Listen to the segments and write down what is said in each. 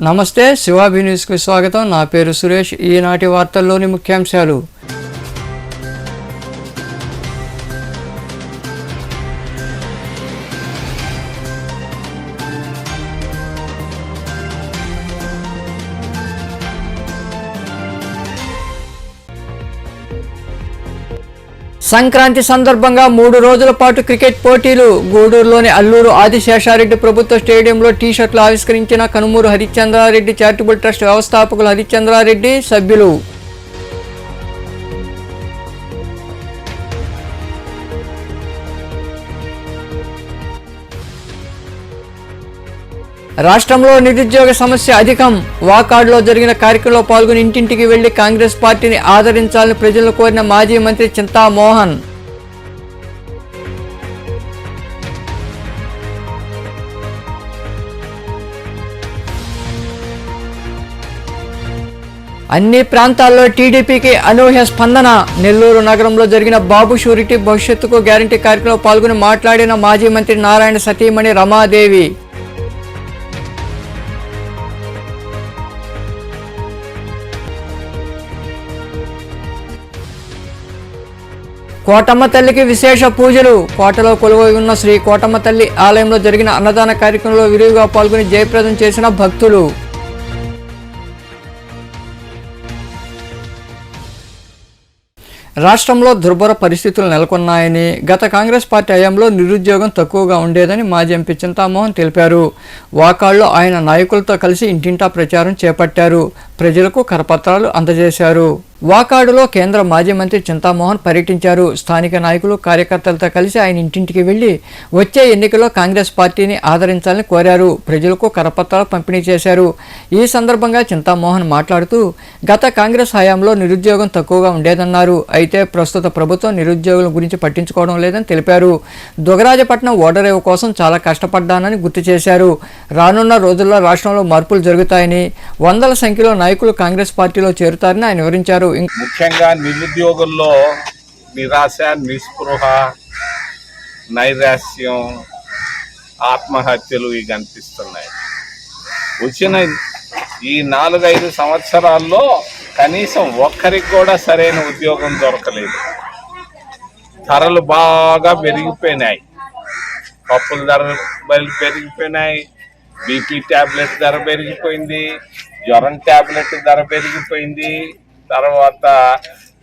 నమస్తే శివాభి న్యూస్కు స్వాగతం. నా పేరు సురేష్. ఈనాటి వార్తల్లోని ముఖ్యాంశాలు. సంక్రాంతి సందర్భంగా 3 రోజుల పాటు క్రికెట్ పోటీలు. గూడూరులోని అల్లూరు ఆదిశేషారెడ్డి ప్రభుత్వ స్టేడియంలో టీ-షర్ట్లు ఆవిష్కరించిన కనుమూరు హరిశ్చంద్రారెడ్డి చారిటబుల్ ట్రస్ట్ వ్యవస్థాపకులు హరిశ్చంద్రారెడ్డి, సభ్యులు. రాష్ట్రంలో నిరుద్యోగ సమస్య అధికం. వాకాడులో జరిగిన కార్యక్రమంలో పాల్గొని ఇంటింటికి వెళ్లి కాంగ్రెస్ పార్టీని ఆదరించాలని ప్రజలను కోరిన మాజీ మంత్రి చింతామోహన్. అన్ని ప్రాంతాల్లో టీడీపీకి అనూహ్య స్పందన. నెల్లూరు నగరంలో జరిగిన బాబు షూరిటీ భవిష్యత్తుకు గ్యారంటీ కార్యక్రమంలో పాల్గొని మాట్లాడిన మాజీ మంత్రి నారాయణ సతీమణి రమాదేవి. కోటమ్మ తల్లికి విశేష పూజలు. కోటలో కొలువై ఉన్న శ్రీ కోటమ్మ తల్లి ఆలయంలో జరిగిన అన్నదాన కార్యక్రమంలో విరివిగా పాల్గొని జయప్రదం చేసిన భక్తులు. రాష్ట్రంలో దుర్భర పరిస్థితులు నెలకొన్నాయని, గత కాంగ్రెస్ పార్టీ హయాంలో నిరుద్యోగం తక్కువగా ఉండేదని మాజీ ఎంపీ చింతామోహన్ తెలిపారు. వాకాడులో ఆయన నాయకులతో కలిసి ఇంటింటా ప్రచారం చేపట్టారు. ప్రజలకు కరపత్రాలు అందజేశారు. వాకాడులో కేంద్ర మాజీ మంత్రి చింతామోహన్ పర్యటించారు. స్థానిక నాయకులు, కార్యకర్తలతో కలిసి ఆయన ఇంటింటికి వెళ్లి వచ్చే ఎన్నికల్లో కాంగ్రెస్ పార్టీని ఆదరించాలని కోరారు. ప్రజలకు కరపత్రాలు పంపిణీ చేశారు. ఈ సందర్భంగా చింతామోహన్ మాట్లాడుతూ, గత కాంగ్రెస్ హయాంలో నిరుద్యోగం తక్కువగా ఉండేదన్నారు. అయితే ప్రస్తుత ప్రభుత్వం నిరుద్యోగుల గురించి పట్టించుకోవడం లేదని తెలిపారు. దుగరాజపట్నం ఓడరేవు కోసం చాలా కష్టపడ్డానని గుర్తు చేశారు. రానున్న రోజుల్లో రాష్ట్రంలో మార్పులు జరుగుతాయని, వందల సంఖ్యలో నాయకులు కాంగ్రెస్ పార్టీలో చేరుతారని ఆయన వివరించారు. ముఖ్యంగా నిరుద్యోగుల్లో నిరాశ, నిస్పృహ, నైరాశ్యం, ఆత్మహత్యలు ఇవి కనిపిస్తున్నాయి. వచ్చిన ఈ 4-5 సంవత్సరాల్లో కనీసం ఒక్కరికి కూడా సరైన ఉద్యోగం దొరకలేదు. ధరలు బాగా పెరిగిపోయినాయి. పప్పుల ధరలు పెరిగిపోయినాయి. బీపీ ట్యాబ్లెట్ ధర పెరిగిపోయింది. జ్వరం ట్యాబ్లెట్ ధర పెరిగిపోయింది. తర్వాత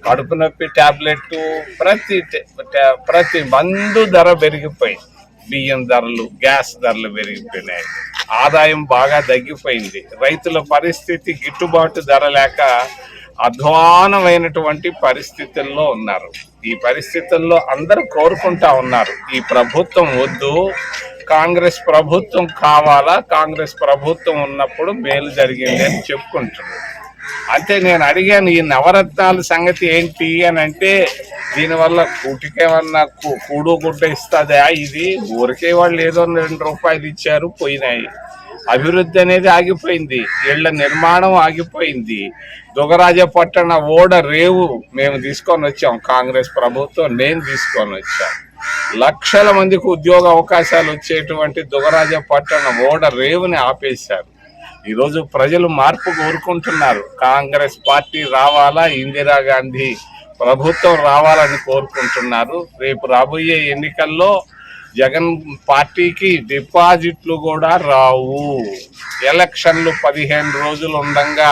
కడుపు నొప్పి ట్యాబ్లెట్, ప్రతి మందు ధర పెరిగిపోయింది. బియ్యం ధరలు, గ్యాస్ ధరలు పెరిగిపోయినాయి. ఆదాయం బాగా తగ్గిపోయింది. రైతుల పరిస్థితి గిట్టుబాటు ధర లేక అధ్వానమైనటువంటి పరిస్థితుల్లో ఉన్నారు. ఈ పరిస్థితుల్లో అందరూ కోరుకుంటా ఉన్నారు, ఈ ప్రభుత్వం వద్దు, కాంగ్రెస్ ప్రభుత్వం కావాలా, కాంగ్రెస్ ప్రభుత్వం ఉన్నప్పుడు మేలు జరిగింది అని చెప్పుకుంటున్నారు. అంటే నేను అడిగాను, ఈ నవరత్నాల సంగతి ఏంటి అని అంటే, దీనివల్ల కూటికేమన్నా కూడు గుడ్డ ఇస్తుందా? ఇది ఊరికే వాళ్ళు ఏదో 2 రూపాయలు ఇచ్చారు, పోయినాయి. అభివృద్ధి అనేది ఆగిపోయింది. ఇళ్ల నిర్మాణం ఆగిపోయింది. దుగరాజపట్టణ ఓడ రేవు మేము తీసుకొని వచ్చాం, కాంగ్రెస్ ప్రభుత్వం, నేను తీసుకొని వచ్చాను. లక్షల మందికి ఉద్యోగ అవకాశాలు వచ్చేటువంటి దుగరాజపట్టణ ఓడ రేవుని ఆపేశారు. ఈరోజు ప్రజలు మార్పు కోరుకుంటున్నారు. కాంగ్రెస్ పార్టీ రావాలా, ఇందిరాగాంధీ ప్రభుత్వం రావాలని కోరుకుంటున్నారు. రేపు రాబోయే ఎన్నికల్లో జగన్ పార్టీకి డిపాజిట్లు కూడా రావు. ఎలక్షన్లు 15 రోజులు ఉండగా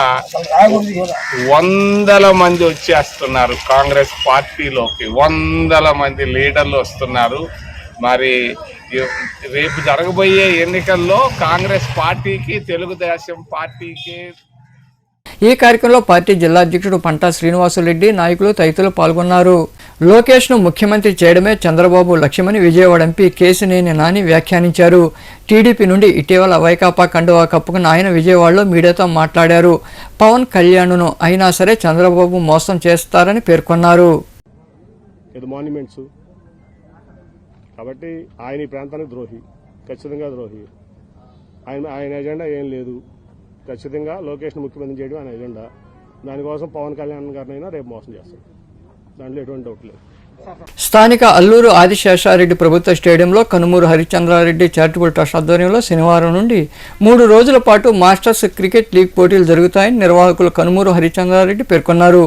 100 మంది వచ్చేస్తున్నారు కాంగ్రెస్ పార్టీలోకి. 100 మంది లీడర్లు వస్తున్నారు. మరి రేపు జరగబోయే ఎన్నికల్లో కాంగ్రెస్ పార్టీకి, తెలుగుదేశం పార్టీకి. ఈ కార్యక్రమంలో పార్టీ జిల్లా అధ్యక్షుడు పంటా శ్రీనివాసులరెడ్డి, నాయకులు తదితరులు పాల్గొన్నారు. లోకేష్ను ముఖ్యమంత్రి చేయడమే చంద్రబాబు లక్ష్యమని విజయవాడ ఎంపీ కేశినేని నాని వ్యాఖ్యానించారు. టీడీపీ నుండి ఇటీవల వైకాపా కండువా కప్పుకున్న ఆయన విజయవాడలో మీడియాతో మాట్లాడారు. పవన్ కళ్యాణ్ను అయినా సరే చంద్రబాబు మోసం చేస్తారని పేర్కొన్నారు. కాబట్టి ఆయన ఈ ప్రాంతానికి ద్రోహి, ఖచ్చితంగా ద్రోహి. ఆయన ఎజెండా ఏం లేదు. ఖచ్చితంగా లోకేష్ను ముఖ్యమంత్రి చేయడం ఆయన ఎజెండా. దానికోసం పవన్ కళ్యాణ్ గారినైనా రేపు మోసం చేస్తాడు, దాంట్లో ఎటువంటి డౌట్ లేదు. స్థానిక అల్లూరు ఆదిశేషారెడ్డి ప్రభుత్వ స్టేడియంలో కనుమూరు హరిశ్చంద్రారెడ్డి చారిటబుల్ ట్రస్ట్ ఆధ్వర్యంలో శనివారం నుండి 3 రోజుల పాటు మాస్టర్స్ క్రికెట్ లీగ్ పోటీలు జరుగుతాయని నిర్వాహకులు కనుమూరు హరిశ్చంద్రారెడ్డి పేర్కొన్నారు.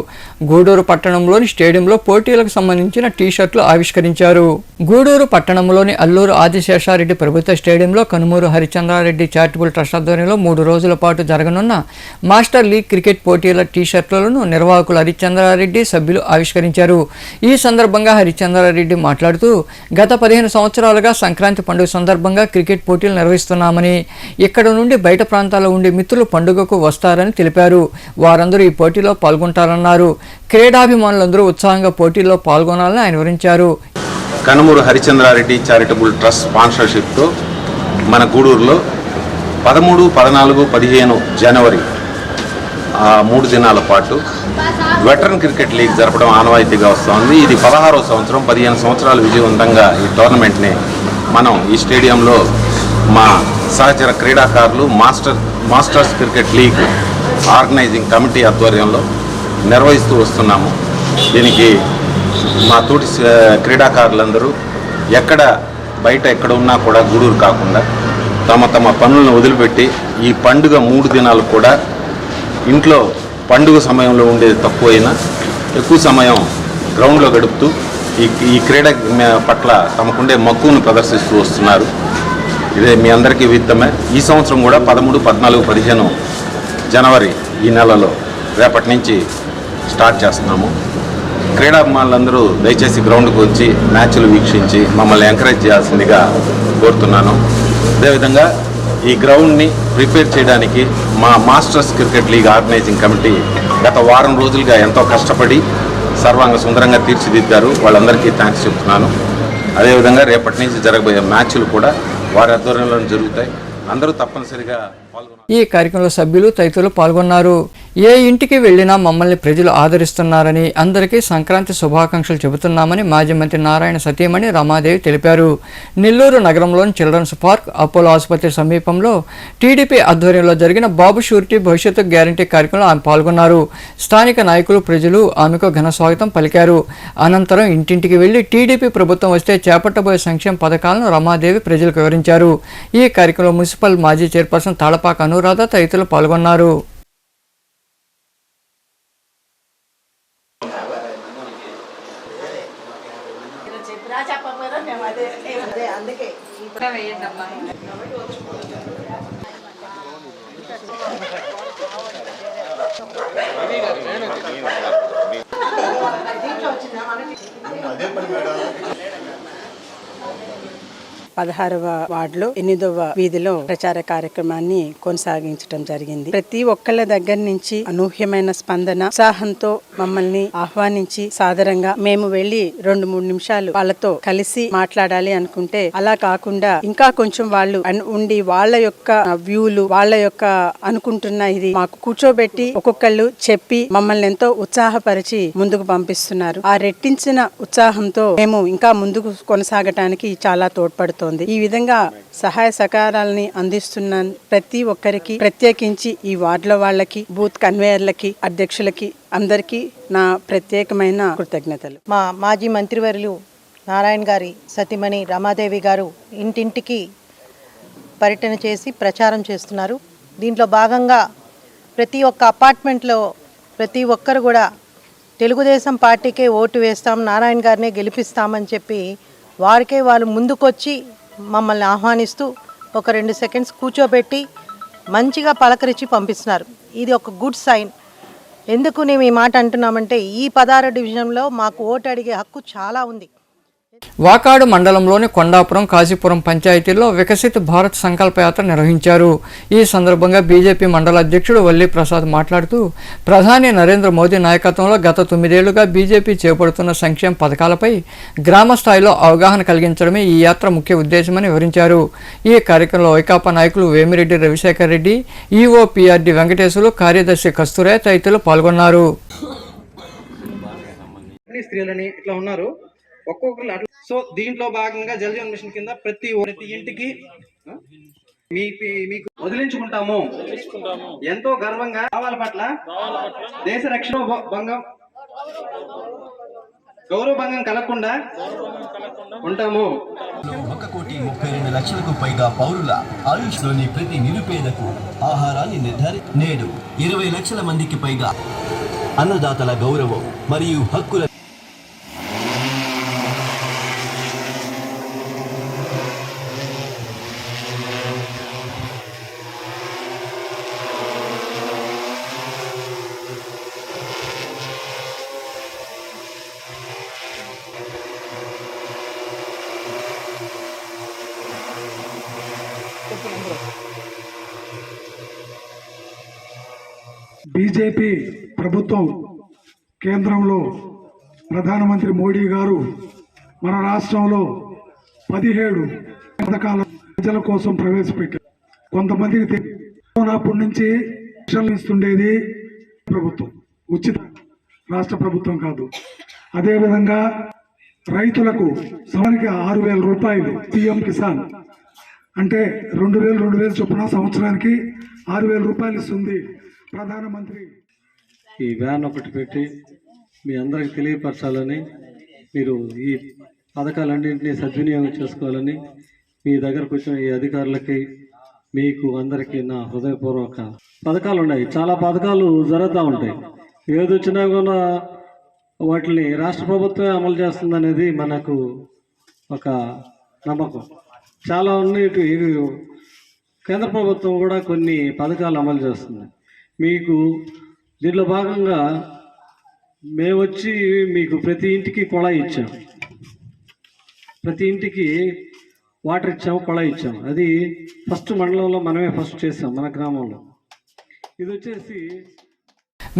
గూడూరు పట్టణంలోని స్టేడియంలో పోటీలకు సంబంధించిన టీ-షర్ట్లు ఆవిష్కరించారు. గూడూరు పట్టణంలోని అల్లూరు ఆదిశేషారెడ్డి ప్రభుత్వ స్టేడియంలో కనుమూరు హరిశ్చంద్రారెడ్డి చారిటబుల్ ట్రస్ట్ ఆధ్వర్యంలో 3 రోజుల పాటు జరగనున్న మాస్టర్ లీగ్ క్రికెట్ పోటీల టీ-షర్ట్లను నిర్వాహకులు హరిశ్చంద్రారెడ్డి సభ్యులు ఆవిష్కరించారు. ఈ సందర్భంగా హరిశ్చంద్రారెడ్డి మాట్లాడుతూ గత 15 సంవత్సరాలుగా సంక్రాంతి పండుగ సందర్భంగా క్రికెట్ పోటీలు నిర్వహిస్తున్నామని, ఇక్కడ నుండి బయట ప్రాంతాల్లో ఉండే మిత్రులు పండుగకు వస్తారని తెలిపారు. వారందరూ ఈ పోటీలో పాల్గొంటారన్నారు. క్రీడాభిమానులందరూ ఉత్సాహంగా పోటీల్లో పాల్గొనాలని ఆయన వివరించారు. కనుమూరు హరిశ్చంద్రారెడ్డి చారిటబుల్ ట్రస్ట్ స్పాన్సర్షిప్తో మన గూడూరులో 13, 14, 15 జనవరి 3 దినాల పాటు వెటరన్ క్రికెట్ లీగ్ జరపడం ఆనవాయితీగా వస్తుంది. ఇది 16వ సంవత్సరం. 15 సంవత్సరాలు విజయవంతంగా ఈ టోర్నమెంట్ని మనం ఈ స్టేడియంలో మా సహచర క్రీడాకారులు masters cricket league organizing committee ఆధ్వర్యంలో నిర్వహిస్తూ వస్తున్నాము. దీనికి మా తోటి క్రీడాకారులందరూ ఎక్కడ ఉన్నా కూడా గూడూరు కాకుండా తమ పనులను వదిలిపెట్టి ఈ పండుగ 3 దినాలు కూడా ఇంట్లో పండుగ సమయంలో ఉండేది తక్కువైనా ఎక్కువ సమయం గ్రౌండ్లో గడుపుతూ ఈ క్రీడ పట్ల తమకుండే మక్కువను ప్రదర్శిస్తూ వస్తున్నారు. ఇదే మీ అందరికీ విదితమే. ఈ సంవత్సరం కూడా 13, 14, 15 జనవరి ఈ నెలలో రేపటి నుంచి స్టార్ట్ చేస్తున్నాము. క్రీడాభిమానులందరూ దయచేసి గ్రౌండ్కి వచ్చి మ్యాచ్లు వీక్షించి మమ్మల్ని ఎంకరేజ్ చేయాల్సిందిగా కోరుతున్నాను. అదేవిధంగా ఈ గ్రౌండ్ని ప్రిపేర్ చేయడానికి మా masters cricket league organizing committee గత వారం రోజులుగా ఎంతో కష్టపడి సర్వాంగ సుందరంగా తీర్చిదిద్దారు. వాళ్ళందరికీ థ్యాంక్స్ చెప్తున్నాను. అదేవిధంగా రేపటి నుంచి జరగబోయే మ్యాచ్లు కూడా వారి ఆధ్వర్యంలో జరుగుతాయి. అందరూ తప్పనిసరిగా పాల్గొనాలి. ఈ కార్యక్రమంలో సభ్యులు తదితరులు పాల్గొన్నారు. ఏ ఇంటికి వెళ్లినా మమ్మల్ని ప్రజలు ఆదరిస్తున్నారని, అందరికీ సంక్రాంతి శుభాకాంక్షలు చెబుతున్నామని మాజీ మంత్రి నారాయణ సతీమణి రమాదేవి తెలిపారు. నెల్లూరు నగరంలోని చిల్డ్రన్స్ పార్క్, అపోలో ఆసుపత్రి సమీపంలో టీడీపీ ఆధ్వర్యంలో జరిగిన బాబు షూరిటీ భవిష్యత్తు గ్యారంటీ కార్యక్రమంలో ఆమె పాల్గొన్నారు. స్థానిక నాయకులు, ప్రజలు ఆమెకు ఘన స్వాగతం పలికారు. అనంతరం ఇంటింటికి వెళ్లి టీడీపీ ప్రభుత్వం వస్తే చేపట్టబోయే సంక్షేమ పథకాలను రమాదేవి ప్రజలకు వివరించారు. ఈ కార్యక్రమంలో మున్సిపల్ మాజీ చైర్పర్సన్ తాళపాక అనురాధ తదితరులు పాల్గొన్నారు. పదహారవ వార్డులో 8వ వీధిలో ప్రచార కార్యక్రమాన్ని కొనసాగించడం జరిగింది. ప్రతి ఒక్కళ్ళ దగ్గర నుంచి అనూహ్యమైన స్పందన, ఉత్సాహంతో మమ్మల్ని ఆహ్వానించి సాదరంగా మేము వెళ్లి 2-3 నిమిషాలు వాళ్ళతో కలిసి మాట్లాడాలి అనుకుంటే అలా కాకుండా ఇంకా కొంచెం వాళ్ళు ఉండి వాళ్ళ యొక్క వ్యూలు, వాళ్ళ యొక్క అనుకుంటున్న ఇది మాకు కూర్చోబెట్టి ఒక్కొక్కళ్ళు చెప్పి మమ్మల్ని ఎంతో ఉత్సాహపరిచి ముందుకు పంపిస్తున్నారు. ఆ రెట్టించిన ఉత్సాహంతో మేము ఇంకా ముందుకు కొనసాగటానికి చాలా తోడ్పడుతుంది. ఈ విధంగా సహాయ సహకారాలని అందిస్తున్న ప్రతి ఒక్కరికి, ప్రత్యేకించి ఈ వార్డుల వాళ్ళకి, బూత్ కన్వేయర్లకి, అధ్యక్షులకి అందరికీ నా ప్రత్యేకమైన కృతజ్ఞతలు. మా మాజీ మంత్రివర్యులు నారాయణ గారి సతీమణి రమాదేవి గారు ఇంటింటికి పర్యటన చేసి ప్రచారం చేస్తున్నారు. దీంట్లో భాగంగా ప్రతి ఒక్క అపార్ట్మెంట్లో ప్రతి ఒక్కరు కూడా తెలుగుదేశం పార్టీకే ఓటు వేస్తాం, నారాయణ గారినే గెలిపిస్తామని చెప్పి వారికే వాళ్ళు ముందుకొచ్చి మమ్మల్ని ఆహ్వానిస్తూ ఒక 2 సెకండ్స్ కూర్చోబెట్టి మంచిగా పలకరించి పంపిస్తున్నారు. ఇది ఒక గుడ్ సైన్. ఎందుకు మేము ఈ మాట అంటున్నామంటే ఈ 16 డివిజన్లో మాకు ఓటు అడిగే హక్కు చాలా ఉంది. వాకాడు మండలంలోని కొండాపురం, కాశీపురం పంచాయతీల్లో వికసిత్ భారత్ సంకల్ప యాత్ర నిర్వహించారు. ఈ సందర్భంగా బీజేపీ మండల అధ్యక్షుడు వల్లి ప్రసాద్ మాట్లాడుతూ ప్రధాని నరేంద్ర మోదీ నాయకత్వంలో గత 9 ఏళ్లుగా బీజేపీ చేపడుతున్న సంక్షేమ పథకాలపై గ్రామ స్థాయిలో అవగాహన కలిగించడమే ఈ యాత్ర ముఖ్య ఉద్దేశమని వివరించారు. ఈ కార్యక్రమంలో వైకాపా నాయకులు వేమిరెడ్డి రవిశేఖర్ రెడ్డి, ఈఓ పిఆర్డి వెంకటేశ్వర్లు, కార్యదర్శి కస్తూరే తదితరులు పాల్గొన్నారు. ఒక్కొక్కరు అట్లా. సో దీంట్లో భాగంగా జల్ జీవన్ మిషన్ కింద ప్రతి ఇంటికి మీకు వదిలించుకుంటాము. ఎంతో గర్వంగా భావాల పట్ల దేశ రక్షణ భంగం గౌరవభంగం కలగకుండా ఉంటాము. 1,32,00,000కు పైగా పౌరుల ఆయుష్లోని ప్రతి నిరుపేదకు ఆహారాన్ని నేడు 20 లక్షల మందికి పైగా అన్నదాతల గౌరవం మరియు హక్కుల బీజేపీ ప్రభుత్వం కేంద్రంలో ప్రధానమంత్రి మోడీ గారు మన రాష్ట్రంలో 17 పథకాల ప్రజల కోసం ప్రవేశపెట్టారు. కొంతమందికి అప్పటి నుంచి పెన్షన్లు ఇస్తుండేది ప్రభుత్వం, ఉచిత రాష్ట్ర ప్రభుత్వం కాదు. అదేవిధంగా రైతులకు సంవత్సరానికి 6,000 రూపాయలు పిఎం కిసాన్ అంటే 2,000 చొప్పున సంవత్సరానికి 6,000 రూపాయలు ఇస్తుంది ప్రధానమంత్రి. ఈ వ్యాన్ ఒకటి పెట్టి మీ అందరికి తెలియపరచాలని, మీరు ఈ పథకాలన్నింటినీ సద్వినియోగం చేసుకోవాలని మీ దగ్గరకు వచ్చిన ఈ అధికారులకి మీకు అందరికీ నా హృదయపూర్వక పథకాలు ఉన్నాయి. చాలా పథకాలు జరుగుతూ ఉంటాయి. ఏది వచ్చినా కూడా వాటిని రాష్ట్ర ప్రభుత్వమే అమలు చేస్తుందనేది మనకు ఒక నమ్మకం. చాలా ఉన్నాయి. కేంద్ర ప్రభుత్వం కూడా కొన్ని పథకాలు అమలు చేస్తుంది. మీకు దీనిలో భాగంగా మేము వచ్చి మీకు ప్రతి ఇంటికి కుళాయి ఇచ్చాం, ప్రతి ఇంటికి వాటర్ ఇచ్చాము, కుళాయి ఇచ్చాము. అది ఫస్ట్ మండలంలో మనమే ఫస్ట్ చేసాం మన గ్రామంలో. ఇది వచ్చేసి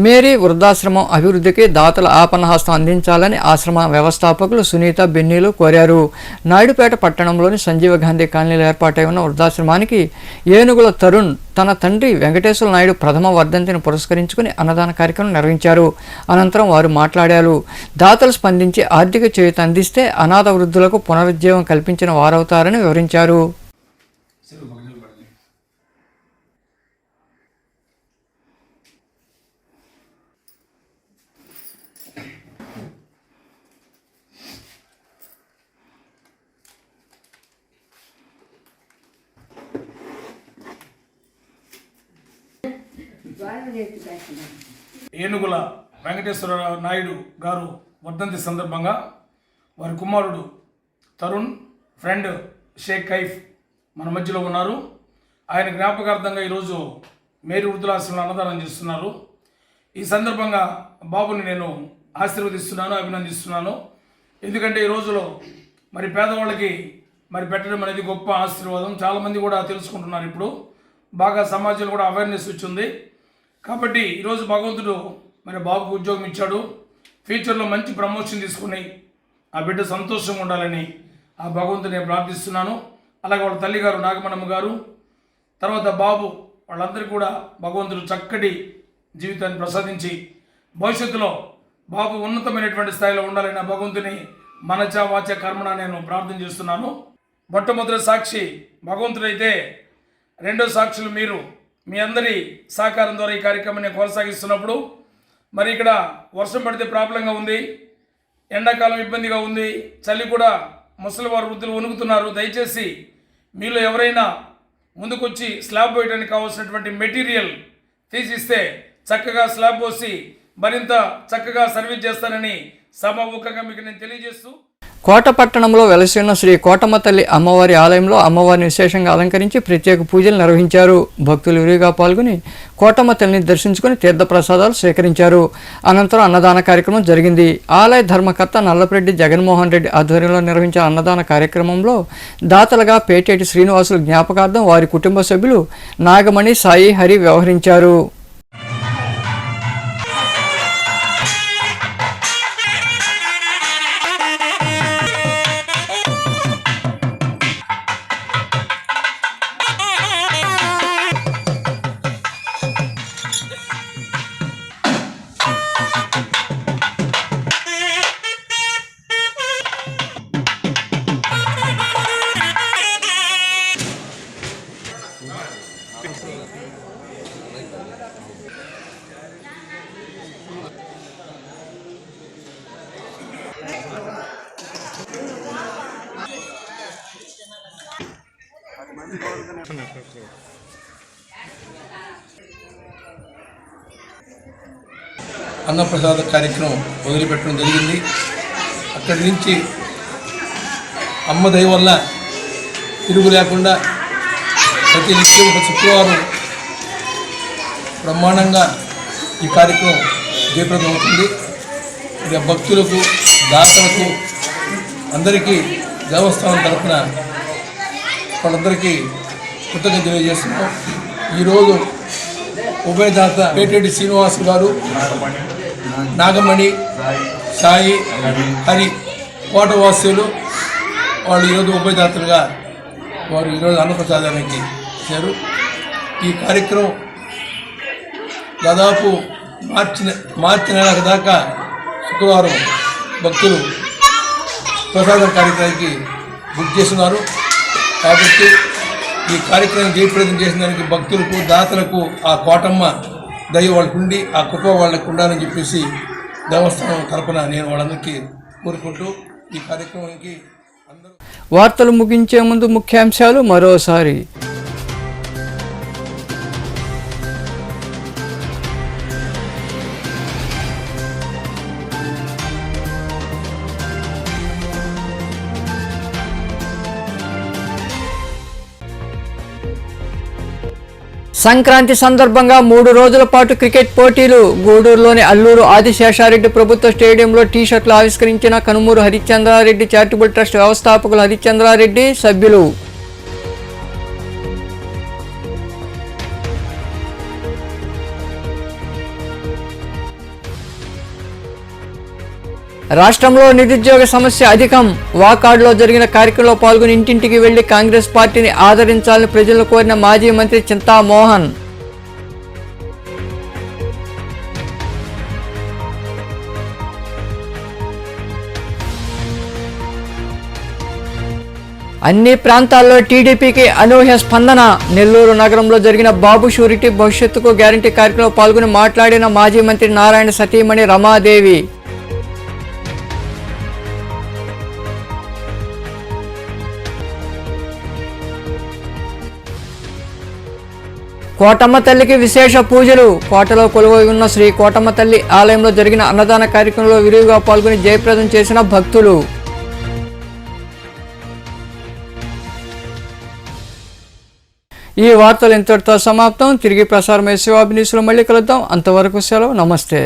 మేరీ వృద్ధాశ్రమం అభివృద్ధికి దాతల ఆపన్నహస్తం అందించాలని ఆశ్రమ వ్యవస్థాపకులు సునీత బెన్నీలు కోరారు. నాయుడుపేట పట్టణంలోని సంజీవ గాంధీ కాలనీలో ఏర్పాటై ఉన్న వృద్ధాశ్రమానికి ఏనుగుల తరుణ్ తన తండ్రి వెంకటేశ్వర నాయుడు ప్రథమ వర్ధంతిని పురస్కరించుకుని అన్నదాన కార్యక్రమం నిర్వహించారు. అనంతరం వారు మాట్లాడారు. దాతలు స్పందించి ఆర్థిక చేయూత అందిస్తే అనాథ వృద్ధులకు పునరుజ్జీవం కల్పించిన వారవుతారని వివరించారు. ఏనుగుల వెంకటేశ్వర నాయుడు గారు వర్ధంతి సందర్భంగా వారి కుమారుడు తరుణ్, ఫ్రెండ్ షేక్ కైఫ్ మన మధ్యలో ఉన్నారు. ఆయన జ్ఞాపకార్థంగా ఈరోజు మేరీ వృద్ధులాశ్రమంలో అన్నదానం చేస్తున్నారు. ఈ సందర్భంగా బాబుని నేను ఆశీర్వదిస్తున్నాను, అభినందిస్తున్నాను. ఎందుకంటే ఈ రోజులో మరి పేదవాళ్ళకి మరి పెట్టడం అనేది గొప్ప ఆశీర్వాదం. చాలామంది కూడా తెలుసుకుంటున్నారు. ఇప్పుడు బాగా సమాజంలో కూడా అవేర్నెస్ వచ్చింది. కాబట్టి ఈరోజు భగవంతుడు మరి బాబుకు ఉద్యోగం ఇచ్చాడు. ఫ్యూచర్లో మంచి ప్రమోషన్ తీసుకుని ఆ బిడ్డ సంతోషంగా ఉండాలని ఆ భగవంతుని నేను ప్రార్థిస్తున్నాను. అలాగే వాళ్ళ తల్లిగారు నాగమణమ్మ గారు, తర్వాత బాబు, వాళ్ళందరికీ కూడా భగవంతుడు చక్కటి జీవితాన్ని ప్రసాదించి భవిష్యత్తులో బాబు ఉన్నతమైనటువంటి స్థాయిలో ఉండాలని ఆ భగవంతుని మనచ వాచ కర్మణ నేను ప్రార్థన చేస్తున్నాను. మొట్టమొదటి సాక్షి భగవంతుడైతే రెండో సాక్షులు మీరు. మీ అందరి సహకారం ద్వారా ఈ కార్యక్రమాన్ని కొనసాగిస్తున్నప్పుడు మరి ఇక్కడ వర్షం పడితే ప్రాబ్లంగా ఉంది, ఎండాకాలం ఇబ్బందిగా ఉంది, చలి కూడా ముసలివారు వృద్ధులు వణుకుతున్నారు. దయచేసి మీలో ఎవరైనా ముందుకొచ్చి స్లాబ్ వేయడానికి కావాల్సినటువంటి మెటీరియల్ తీసిస్తే చక్కగా స్లాబ్ పోసి మరింత చక్కగా సర్వీస్ చేస్తానని సభాముఖంగా మీకు నేను తెలియజేస్తూ, కోట పట్టణంలో వెలసిన శ్రీ కోటమ్మ తల్లి అమ్మవారి ఆలయంలో అమ్మవారిని విశేషంగా అలంకరించి ప్రత్యేక పూజలు నిర్వహించారు. భక్తులు విరిగా పాల్గొని కోటమ్మ తల్లిని దర్శించుకుని తీర్థప్రసాదాలు సేకరించారు. అనంతరం అన్నదాన కార్యక్రమం జరిగింది. ఆలయ ధర్మకర్త నల్లపరెడ్డి జగన్మోహన్ రెడ్డి ఆధ్వర్యంలో నిర్వహించిన అన్నదాన కార్యక్రమంలో దాతలుగా పేటేటి శ్రీనివాసులు జ్ఞాపకార్థం వారి కుటుంబ సభ్యులు నాగమణి, సాయి, హరి వ్యవహరించారు. అన్నప్రసాద కార్యక్రమం వదిలిపెట్టడం జరిగింది. అక్కడి నుంచి అమ్మ దయ వల్ల తిరుగు లేకుండా ప్రతి నిత్యం ఒక శుక్రవారం బ్రహ్మాండంగా ఈ కార్యక్రమం జయప్రదం అవుతుంది. ఇక భక్తులకు, దాతలకు అందరికీ దేవస్థానం తరఫున వాళ్ళందరికీ కృతజ్ఞతలు తెలియజేస్తున్నాం. ఈరోజు ఉభయదాత పేటెడ్డి శ్రీనివాస్ గారు, నాగమణి, సాయి, హరి కోటవాసులు వాళ్ళు ఈరోజు ఉభయదాతలుగా వారు ఈరోజు అన్నప్రసాదానికి ఇచ్చారు. ఈ కార్యక్రమం దాదాపు మార్చి నెల దాకా శుక్రవారం భక్తులు ప్రసాదం కార్యక్రమానికి బుక్ చేస్తున్నారు. కాబట్టి ఈ కార్యక్రమం జయప్రదం చేసిన దానికి భక్తులకు, దాతలకు ఆ కోటమ్మ దయ వాళ్ళకు ఉండి ఆ కృప వాళ్ళకు ఉండాలని చెప్పేసి దేవస్థానం తరపున నేను వాళ్ళందరికీ కోరుకుంటూ ఈ కార్యక్రమానికి అందరూ. వార్తలు ముగించే ముందు ముఖ్యాంశాలు మరోసారి. సంక్రాంతి సందర్భంగా 3 రోజుల పాటు క్రికెట్ పోటీలు. గూడూరులోని అల్లూరు ఆదిశేషారెడ్డి ప్రభుత్వ స్టేడియంలో టీ-షర్ట్లు ఆవిష్కరించిన కనుమూరు హరిశ్చంద్రారెడ్డి చారిటబుల్ ట్రస్ట్ వ్యవస్థాపకులు హరిశ్చంద్రారెడ్డి, సభ్యులు. రాష్ట్రంలో నిరుద్యోగ సమస్య అధికం. వాకాడ్లో జరిగిన కార్యక్రమంలో పాల్గొని ఇంటింటికి వెళ్లి కాంగ్రెస్ పార్టీని ఆదరించాలని ప్రజలను కోరిన మాజీ మంత్రి చింతామోహన్. అన్ని ప్రాంతాల్లో టీడీపీకి అనూహ్య స్పందన. నెల్లూరు నగరంలో జరిగిన బాబు షూరిటీ భవిష్యత్తుకు గ్యారంటీ కార్యక్రమంలో పాల్గొని మాట్లాడిన మాజీ మంత్రి నారాయణ సతీమణి రమాదేవి. కోటమ్మ తల్లికి విశేష పూజలు. కోటలో కొలువై ఉన్న శ్రీ కోటమ్మ తల్లి ఆలయంలో జరిగిన అన్నదాన కార్యక్రమంలో విరివిగా పాల్గొని జయప్రదం చేసిన భక్తులు. ఈ వార్తలు ఇంతటితో సమాప్తం. తిరిగి ప్రసారమయ్యే శివాభినీసులు మళ్ళీ కలుద్దాం. అంతవరకు సెలవు. నమస్తే.